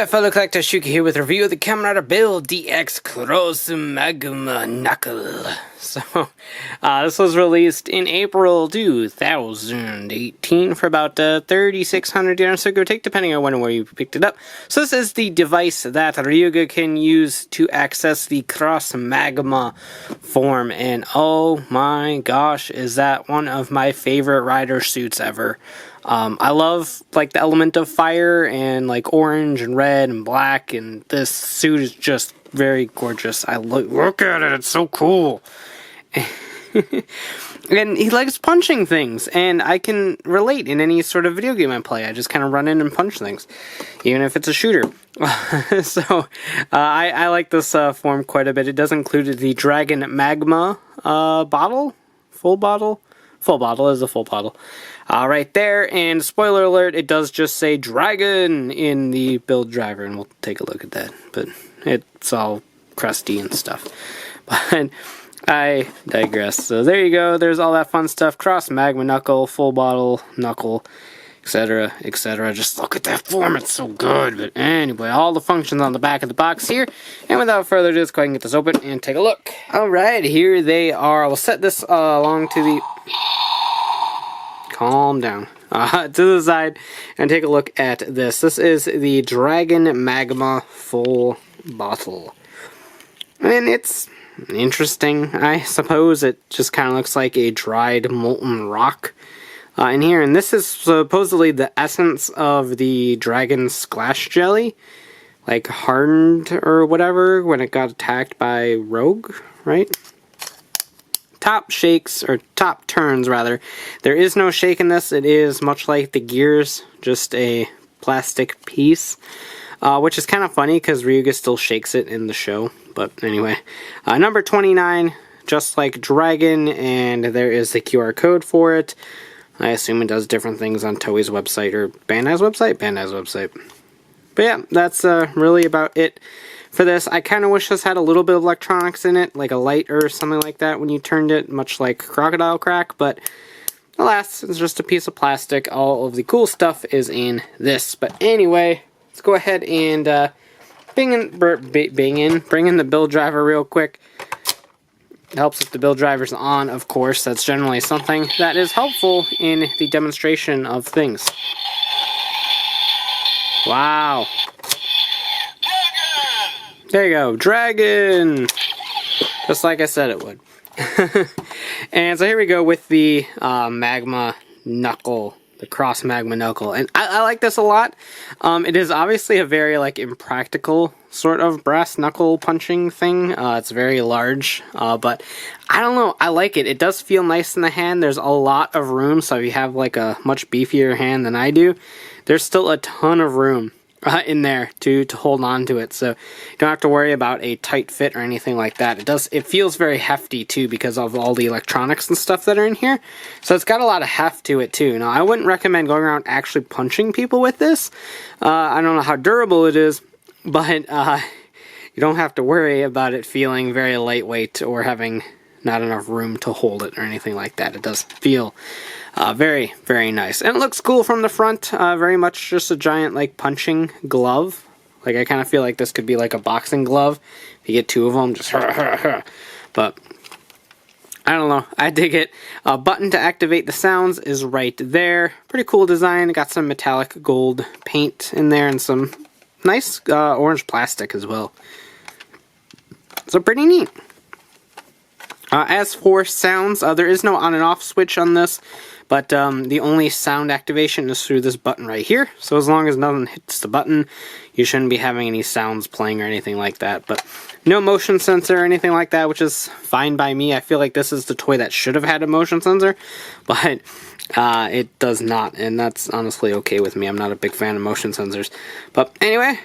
there, fellow collector, Shuki here with a review of the Kamen Rider Build DX Cross-Z Magma Knuckle. So, this was released in April 2018 for about 3,600 yen, so go take, depending on when and where you picked it up. So this is the device that Ryuga can use to access the Cross Magma form, and oh my gosh, is that one of my favorite rider suits ever. I love, like, the element of fire and, like, orange and red and black, and this suit is just very gorgeous. I look at it, it's so cool. And he likes punching things, and I can relate in any sort of video game I play. I just kind of run in and punch things, even if it's a shooter. So, I like this form quite a bit. It does include the Dragon Magma bottle? Fullbottle? Fullbottle is a full bottle. Right there, and spoiler alert, it does just say Dragon in the build driver, and we'll take a look at that, but it's all crusty and stuff. But I digress. So there you go, there's all that fun stuff. Cross Magma Knuckle, Fullbottle Knuckle, etc., etc. Just look at that form, it's so good. But anyway, all the functions on the back of the box here, and without further ado, let's go ahead and get this open and take a look. Alright, here they are. We'll set this along to the... Calm down. To the side and take a look at this. This is the Dragon Magma Fullbottle. And it's interesting, I suppose. It just kind of looks like a dried molten rock in here. And this is supposedly the essence of the Dragon Sclashjelly. Like hardened or whatever when it got attacked by Rogue, right? Top shakes, or top turns rather. There is no shake in this. It is much like the gears, just a plastic piece, which is kind of funny because Ryuga still shakes it in the show. But anyway, number 29, just like Dragon, and there is the QR code for it. I assume it does different things on Toei's website, or Bandai's website? Bandai's website. But yeah, that's really about it for this. I kind of wish this had a little bit of electronics in it, like a light or something like that when you turned it, much like Crocodile Crack, but alas, it's just a piece of plastic. All of the cool stuff is in this. But anyway, let's go ahead and bring in the build driver real quick. It helps if the build driver's on, of course. That's generally something that is helpful in the demonstration of things. Wow. There you go, Dragon! Just like I said it would. And so here we go with the Magma Knuckle, the Cross Magma Knuckle. And I like this a lot. It is obviously a very, like, impractical sort of brass knuckle punching thing. It's very large, but I don't know, I like it. It does feel nice in the hand. There's a lot of room, so if you have, like, a much beefier hand than I do, there's still a ton of room in there to hold on to it, so you don't have to worry about a tight fit or anything like that. It feels very hefty too because of all the electronics and stuff that are in here, so it's got a lot of heft to it too. Now, I wouldn't recommend going around actually punching people with this. I don't know how durable it is, but you don't have to worry about it feeling very lightweight or having not enough room to hold it or anything like that. It does feel very, very nice. And it looks cool from the front. Very much just a giant, like, punching glove. Like, I kind of feel like this could be like a boxing glove. If you get two of them, just But, I don't know. I dig it. Button to activate the sounds is right there. Pretty cool design. Got some metallic gold paint in there and some nice orange plastic as well. So, pretty neat. As for sounds, there is no on and off switch on this, but the only sound activation is through this button right here. So as long as nothing hits the button, you shouldn't be having any sounds playing or anything like that. But no motion sensor or anything like that, which is fine by me. I feel like this is the toy that should have had a motion sensor, but it does not, and that's honestly okay with me. I'm not a big fan of motion sensors. But anyway...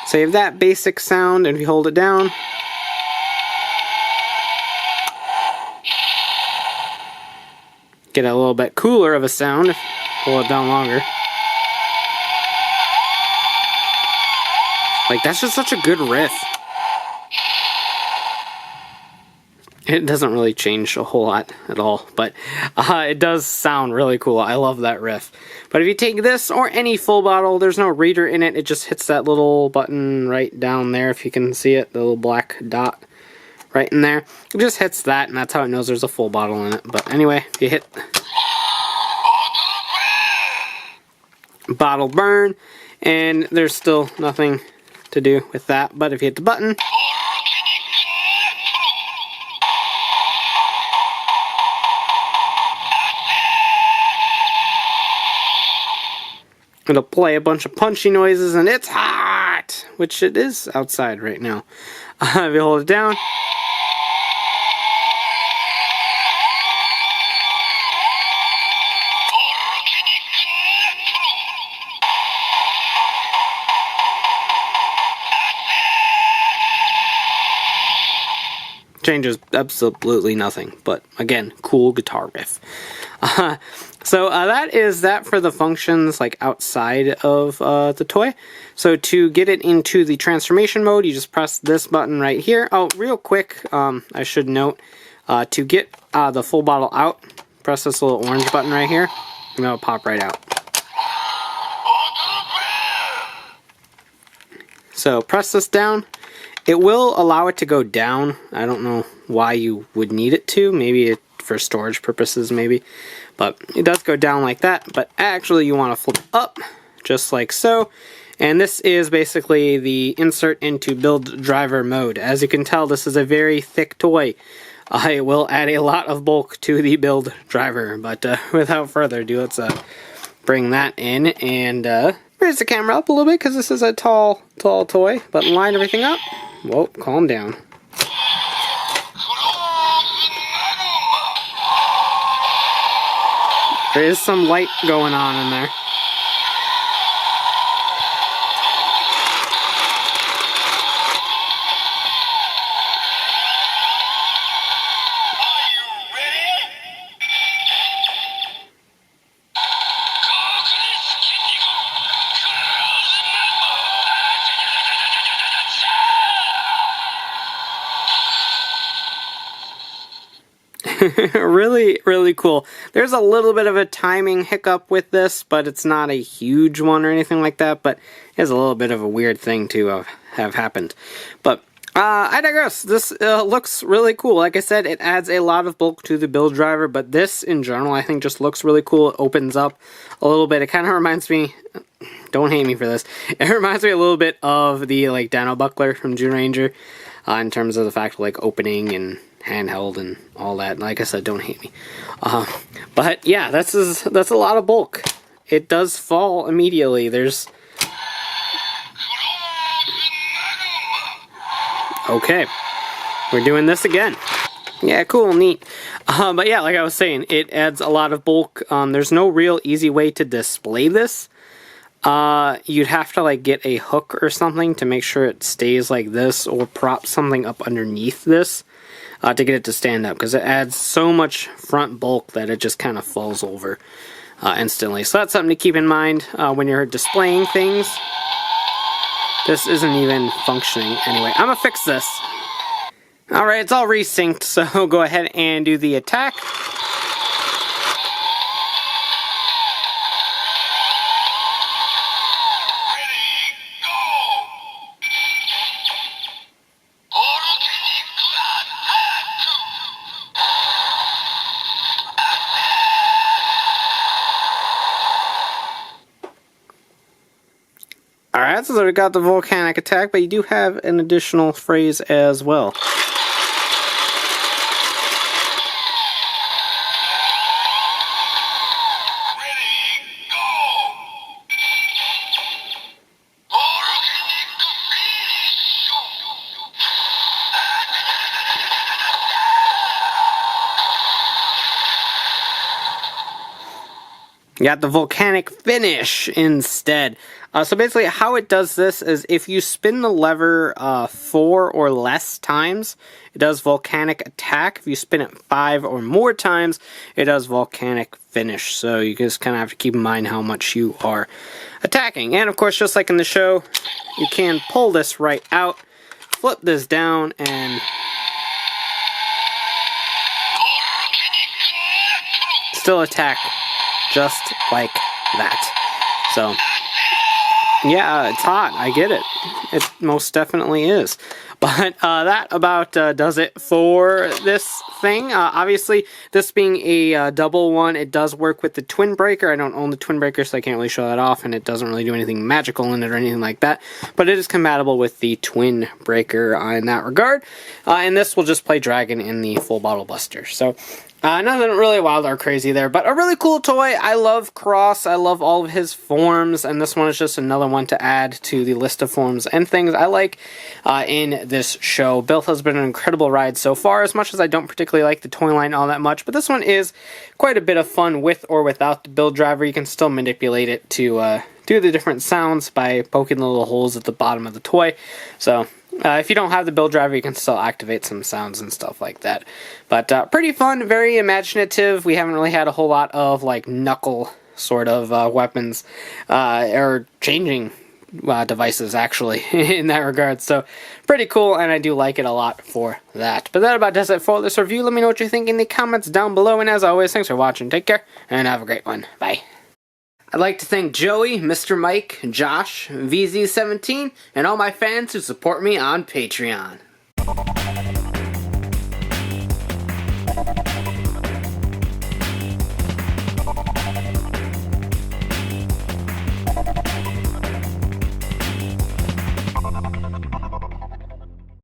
So you have that basic sound, and if you hold it down, get a little bit cooler of a sound if you hold it down longer. Like, that's just such a good riff. It doesn't really change a whole lot at all, but it does sound really cool. I love that riff. But if you take this or any Fullbottle, there's no reader in it. It just hits that little button right down there, if you can see it, the little black dot right in there. It just hits that, and that's how it knows there's a Fullbottle in it. But anyway, if you hit bottle burn, and there's still nothing to do with that. But if you hit the button, it'll play a bunch of punchy noises, and it's hot, which it is outside right now. If you hold it down, changes absolutely nothing, but again, cool guitar riff. So that is that for the functions like outside of the toy. So to get it into the transformation mode, you just press this button right here. Oh, real quick, I should note, to get the Fullbottle out, press this little orange button right here, and it'll pop right out. So press this down. It will allow it to go down. I don't know why you would need it to. Maybe for storage purposes, maybe. But it does go down like that. But actually, you want to flip up, just like so. And this is basically the insert into build driver mode. As you can tell, this is a very thick toy. It will add a lot of bulk to the build driver. But without further ado, let's bring that in and raise the camera up a little bit because this is a tall toy. But line everything up. Whoa, calm down. There is some light going on in there. Really cool. There's a little bit of a timing hiccup with this, but it's not a huge one or anything like that, but it's a little bit of a weird thing to have happened. But I digress. This looks really cool. Like I said, it adds a lot of bulk to the build driver, but this in general I think just looks really cool. It opens up a little bit. It kind of reminds me, don't hate me for this, it reminds me a little bit of the like Dino Buckler from June Ranger in terms of the fact of like opening and handheld and all that. Like I said, don't hate me. But yeah, that's a lot of bulk. It does fall immediately. There's okay. We're doing this again. Yeah, cool, neat. But yeah, like I was saying, it adds a lot of bulk. There's no real easy way to display this. You'd have to like get a hook or something to make sure it stays like this, or prop something up underneath this to get it to stand up, because it adds so much front bulk that it just kind of falls over instantly. So that's something to keep in mind when you're displaying things. This isn't even functioning anyway. I'm gonna fix this. Alright, it's all resynced, so go ahead and do the attack. Alright, so we got the volcanic attack, but you do have an additional phrase as well. You got the volcanic finish instead. So basically how it does this is if you spin the lever 4 or less times, it does volcanic attack. If you spin it 5 or more times, it does volcanic finish. So you just kind of have to keep in mind how much you are attacking. And of course, just like in the show, you can pull this right out, flip this down, and still attack just like that. So, yeah, it's hot. I get it. It most definitely is. But that about does it for this thing. Obviously, this being a double one, it does work with the twin breaker. I don't own the twin breaker, so I can't really show that off, and it doesn't really do anything magical in it or anything like that. But it is compatible with the twin breaker in that regard. And this will just play Dragon in the Fullbottle Buster. So, nothing really wild or crazy there, but a really cool toy. I love Cross. I love all of his forms, and this one is just another one to add to the list of forms and things I like in this show. Build has been an incredible ride so far, as much as I don't particularly like the toy line all that much, but this one is quite a bit of fun with or without the build driver. You can still manipulate it to do the different sounds by poking the little holes at the bottom of the toy. So if you don't have the build driver, you can still activate some sounds and stuff like that. But pretty fun, very imaginative. We haven't really had a whole lot of like knuckle sort of weapons or changing devices actually in that regard. So pretty cool, and I do like it a lot for that. But that about does it for this review. Let me know what you think in the comments down below. And as always, thanks for watching. Take care and have a great one. Bye. I'd like to thank Joey, Mr. Mike, Josh, VZ17, and all my fans who support me on Patreon.